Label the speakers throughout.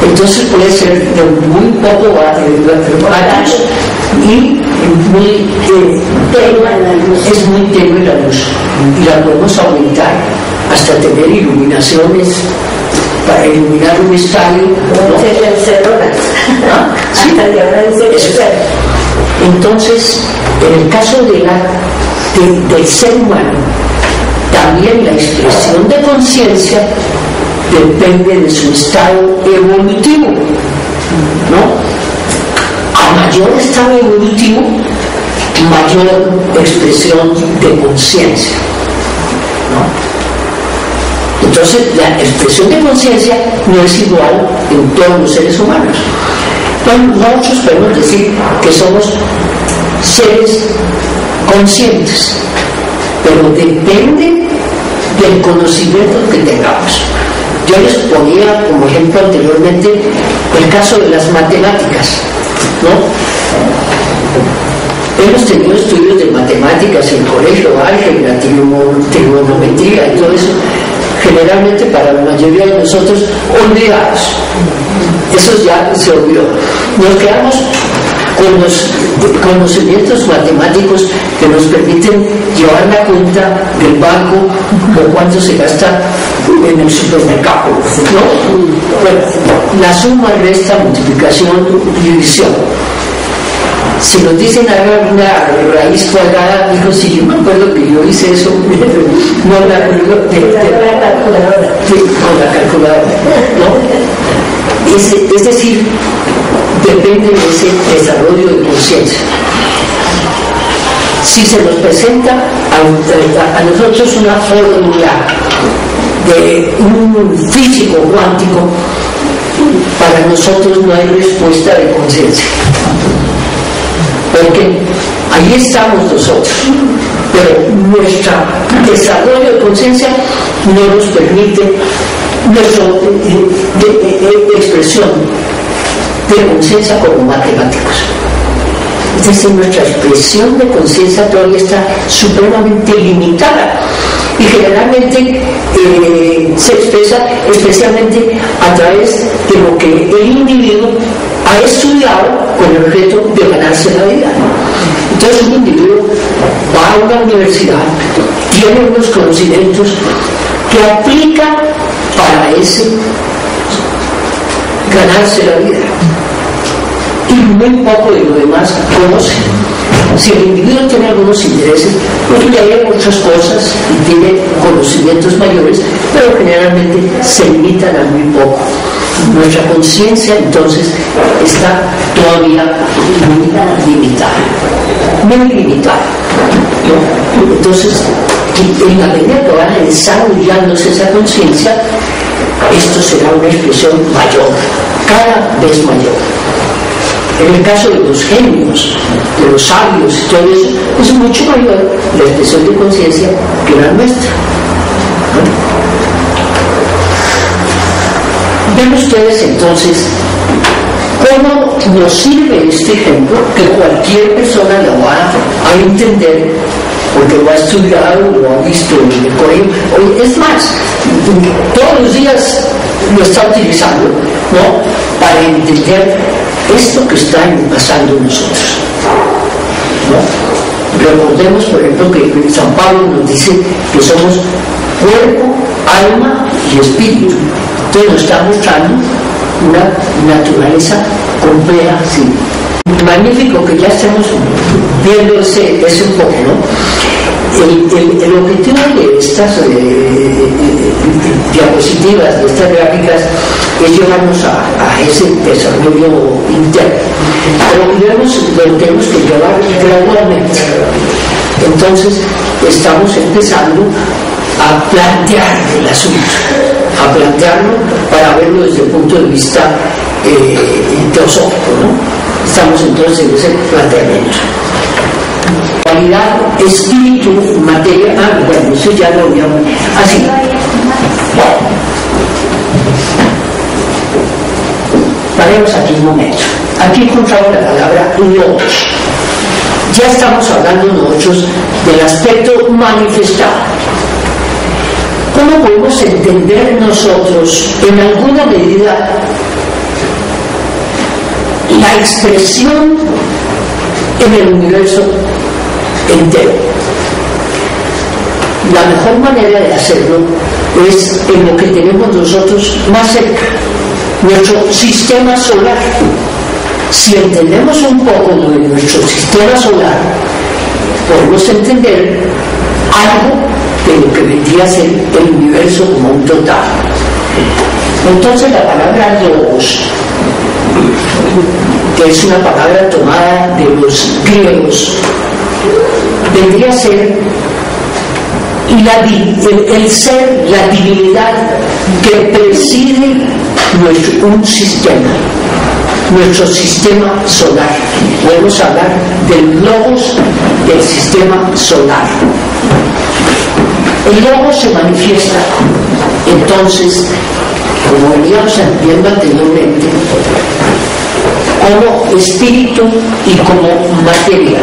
Speaker 1: Entonces puede ser de muy poco barato y muy es muy tenue la luz, y la podemos aumentar hasta tener iluminaciones para iluminar un estadio, ¿no? ¿Ah? ¿Sí? Entonces, en el caso del ser humano, también la expresión de conciencia depende de su estado evolutivo, ¿no? A mayor estado evolutivo, mayor expresión de conciencia, ¿no? Entonces, la expresión de conciencia no es igual en todos los seres humanos. Entonces, nosotros podemos decir que somos seres conscientes, pero depende del conocimiento que tengamos. Yo les ponía como ejemplo anteriormente el caso de las matemáticas, ¿no? Hemos tenido estudios de matemáticas en el colegio, álgebra, trigonometría y todo eso, generalmente para la mayoría de nosotros olvidados. Eso ya se olvidó. Nos quedamos con los conocimientos matemáticos que nos permiten llevar la cuenta del banco o cuánto se gasta en el supermercado, ¿no? Bueno, la suma, resta, multiplicación, división. Si nos dicen haga una raíz cuadrada, digo, sí, yo me acuerdo que yo hice eso, no me acuerdo con la calculadora, ¿no? Es decir, depende de ese desarrollo de conciencia. Si se nos presenta a nosotros una fórmula de un físico cuántico, para nosotros no hay respuesta de conciencia, porque ahí estamos nosotros, pero nuestro desarrollo de conciencia no nos permite nuestra expresión de conciencia como matemáticos. Es decir, nuestra expresión de conciencia todavía está supremamente limitada y generalmente se expresa especialmente a través de lo que el individuo ha estudiado con el objeto de ganarse la vida. Entonces un individuo va a una universidad, tiene unos conocimientos que aplica para ese ganarse la vida, y muy poco de lo demás conoce. Si el individuo tiene algunos intereses, pues lee muchas cosas y tiene conocimientos mayores, pero generalmente se limitan a muy poco. Nuestra conciencia entonces está todavía muy limitada, ¿no? Entonces, en la medida que va desarrollándose esa conciencia, esto será una expresión mayor, cada vez mayor. En el caso de los genios, de los sabios y todo eso, es mucho mayor la expresión de conciencia que la nuestra, ¿no? Ven ustedes entonces cómo nos sirve este ejemplo, que cualquier persona lo va a entender porque lo ha estudiado, lo ha visto en el colegio. Es más, todos los días lo está utilizando, ¿no?, para entender esto que está pasando en nosotros, ¿no? Recordemos, por ejemplo, que San Pablo nos dice que somos cuerpo, alma y espíritu. Entonces nos está mostrando una naturaleza compleja, sí. Magnífico que ya estemos viendo ese un poco, ¿no? El objetivo de estas diapositivas, de estas gráficas, es llevarnos a ese desarrollo interno. Pero lo tenemos que llevar gradualmente. Entonces, estamos empezando a plantear el asunto, a plantearlo para verlo desde el punto de vista teosófico, ¿no? Estamos entonces en ese planteamiento. Cualidad, espíritu, materia. Bueno, eso ya lo habíamos. Así. Paremos aquí un momento. Aquí encontramos la palabra logos. Ya estamos hablando nosotros del aspecto manifestado. ¿Cómo podemos entender nosotros, en alguna medida, la expresión en el universo entero? La mejor manera de hacerlo es en lo que tenemos nosotros más cerca, nuestro sistema solar. Si entendemos un poco de nuestro sistema solar, podemos entender algo de lo que vendría a ser el universo como un total. Entonces la palabra logos, que es una palabra tomada de los griegos, vendría a ser el ser, la divinidad que preside un sistema, nuestro sistema solar. Podemos hablar del logos del sistema solar. El logos se manifiesta entonces, como veníamos viendo anteriormente, como espíritu y como materia.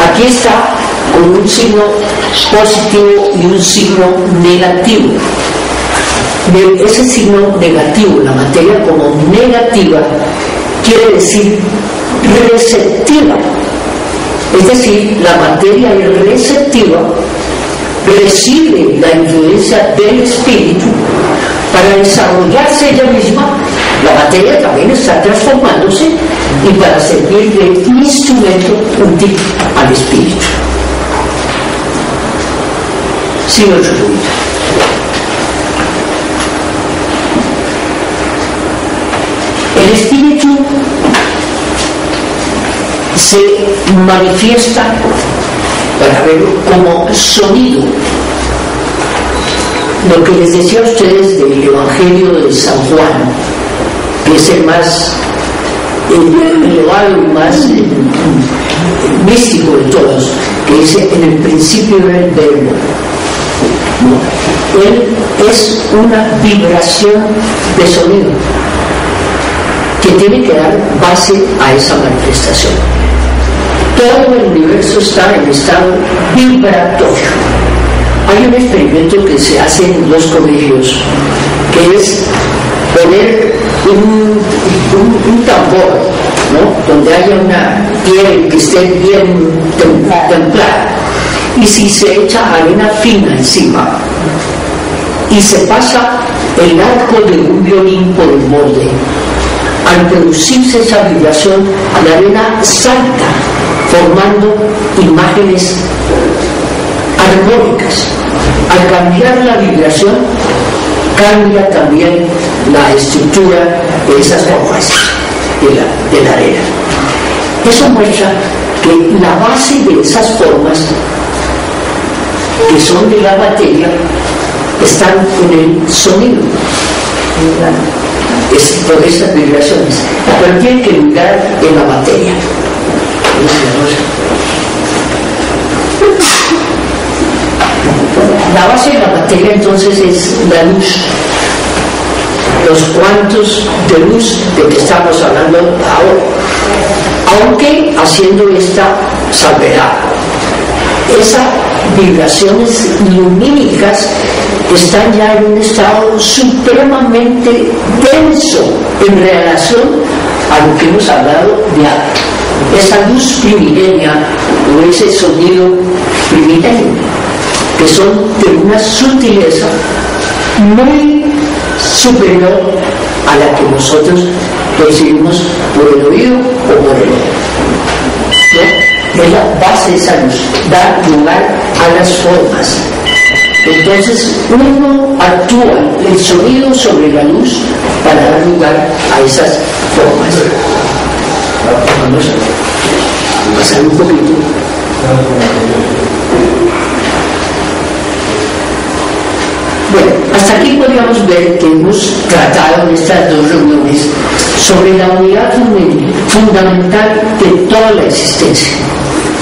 Speaker 1: Aquí está con un signo positivo y un signo negativo. Ese signo negativo, la materia como negativa, quiere decir receptiva. Es decir, la materia es receptiva, recibe la influencia del espíritu para desarrollarse ella misma. La materia también está transformándose y para servir de instrumento útil al espíritu. Sí, nuestro punto. El espíritu se manifiesta, para verlo, como sonido. Lo que les decía a ustedes del Evangelio de San Juan, que es el más elevado y más místico de todos, que dice: en el principio era el verbo. Él es una vibración de sonido que tiene que dar base a esa manifestación. Todo el universo está en estado vibratorio. Hay un experimento que se hace en los colegios, que es poner un tambor, ¿no?, donde haya una piel que esté bien templada, y si se echa arena fina encima y se pasa el arco de un violín por el molde, al producirse esa vibración, la arena salta formando imágenes armónicas. Al cambiar la vibración, cambia también la estructura de esas formas de la arena. Eso muestra que la base de esas formas, que son de la materia, están en el sonido, es por esas vibraciones, pero tienen que vibrar en la materia. La base de la materia entonces es la luz, los cuantos de luz de que estamos hablando ahora, aunque haciendo esta salvedad. Esas vibraciones lumínicas están ya en un estado supremamente denso en relación a lo que hemos hablado de antes. Esa luz primigenia o ese sonido primigenio, que son de una sutileza muy superior a la que nosotros percibimos por el oído o por el ojo, ¿no? Es la base de esa luz, da lugar a las formas. Entonces uno actúa el sonido sobre la luz para dar lugar a esas formas. Vamos a pasar un poquito. Bueno, hasta aquí podríamos ver que hemos tratado en estas dos reuniones sobre la unidad fundamental de toda la existencia.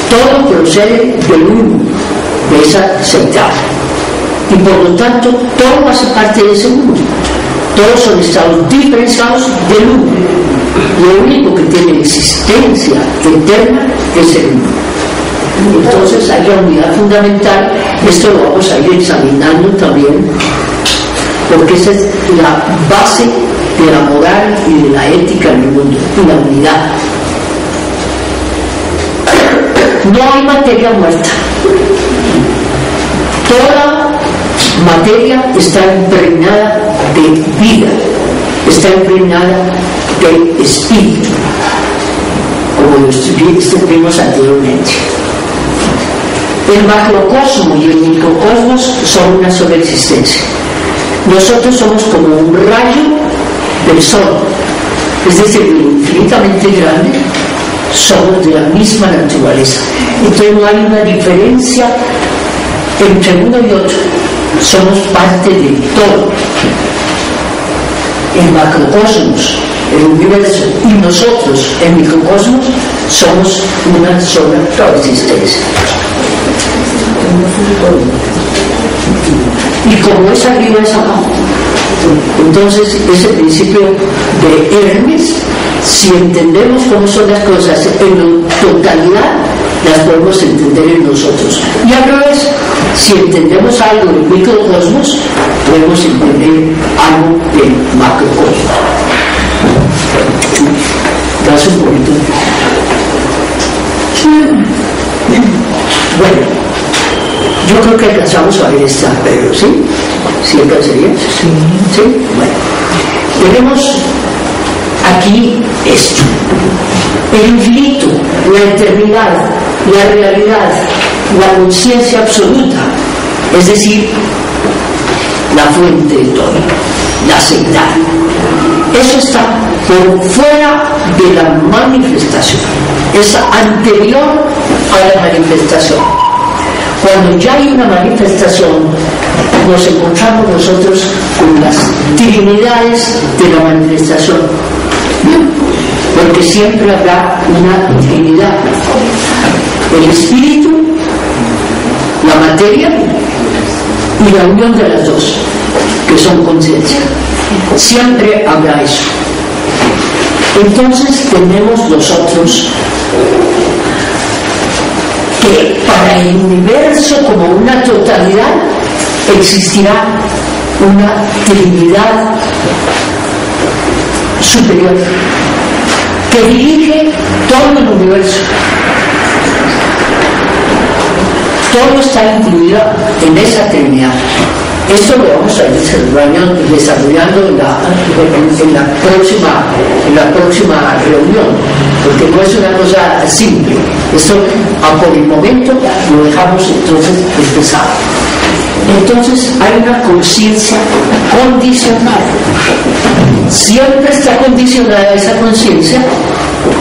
Speaker 1: Todo procede del uno, de esa central, y por lo tanto todo hace parte de ese uno. Todos son estados diferenciados del uno. Lo único que tiene existencia eterna es el uno. Entonces hay la unidad fundamental. Esto lo vamos a ir examinando también, porque esa es la base de la moral y de la ética en el mundo, y la unidad. No hay materia muerta. Toda materia está impregnada de vida, está impregnada de espíritu, como lo estuvimos anteriormente. El macrocosmo y el microcosmos son una sola existencia. Nosotros somos como un rayo del sol, es decir, infinitamente grande. Somos de la misma naturaleza. Entonces no hay una diferencia entre uno y otro. Somos parte de todo. El macrocosmos, el universo, y nosotros, el microcosmos, somos una sola existencia. Y como es arriba es abajo. Entonces ese principio de Hermes, si entendemos cómo son las cosas en totalidad, las podemos entender en nosotros. Y al revés, si entendemos algo del microcosmos, podemos entender algo del macrocosmos. Das un poquito. Bueno, yo creo que alcanzamos a ver esta, pero ¿sí? ¿Sí alcanzaría? Sí. ¿Sí? Bueno, tenemos aquí esto: el infinito, la eternidad, la realidad, la conciencia absoluta, es decir, la fuente de todo, la secta. Eso está por fuera de la manifestación, es anterior a la manifestación. Cuando ya hay una manifestación, nos encontramos nosotros con las trinidades de la manifestación, porque siempre habrá una trinidad: el espíritu, la materia y la unión de las dos, que son conciencia. Siempre habrá eso. Entonces tenemos nosotros que para el universo como una totalidad existirá una trinidad superior que dirige todo el universo. Todo está incluido en esa trinidad. Esto lo vamos a ir desarrollando en la próxima reunión, porque no es una cosa simple. Esto por el momento lo dejamos entonces empezado. Entonces hay una conciencia condicionada. Siempre está condicionada esa conciencia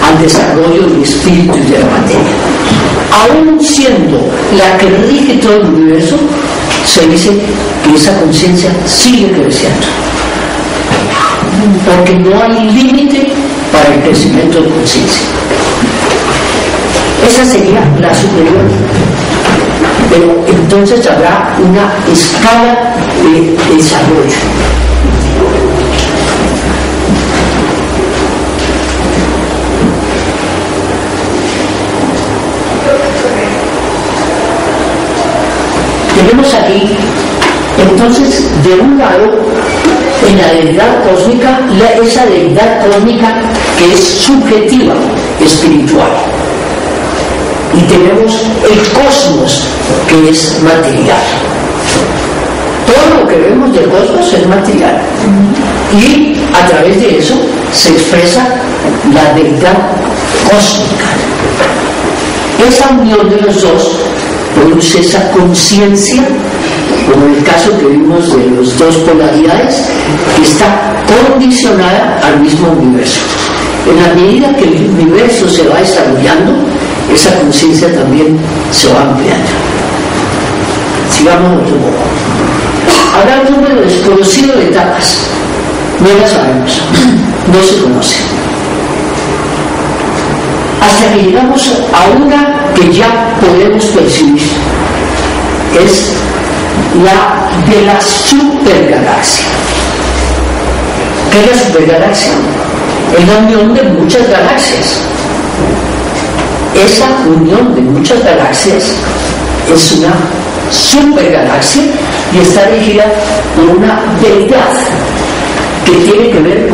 Speaker 1: al desarrollo del espíritu y de la materia. Aún siendo la que rige todo el universo, se dice que esa conciencia sigue creciendo, porque no hay límite para el crecimiento de conciencia. Esa sería la superior, pero entonces habrá una escala de desarrollo. Tenemos aquí, entonces, de un lado, en la deidad cósmica, esa deidad cósmica que es subjetiva, espiritual. Y tenemos el cosmos, que es material. Todo lo que vemos del cosmos es material. Y a través de eso se expresa la deidad cósmica. Esa unión de los dos produce esa conciencia, como en el caso que vimos de las dos polaridades, que está condicionada al mismo universo. En la medida que el universo se va desarrollando, esa conciencia también se va ampliando. Sigamos otro poco. Habrá un número desconocido de etapas, no las sabemos, no se conoce, hasta que llegamos a una que ya podemos percibir, que es la de la supergalaxia. ¿Qué es la supergalaxia? Es la unión de muchas galaxias. esa unión de muchas galaxias es una supergalaxia y está regida por una deidad que tiene que ver con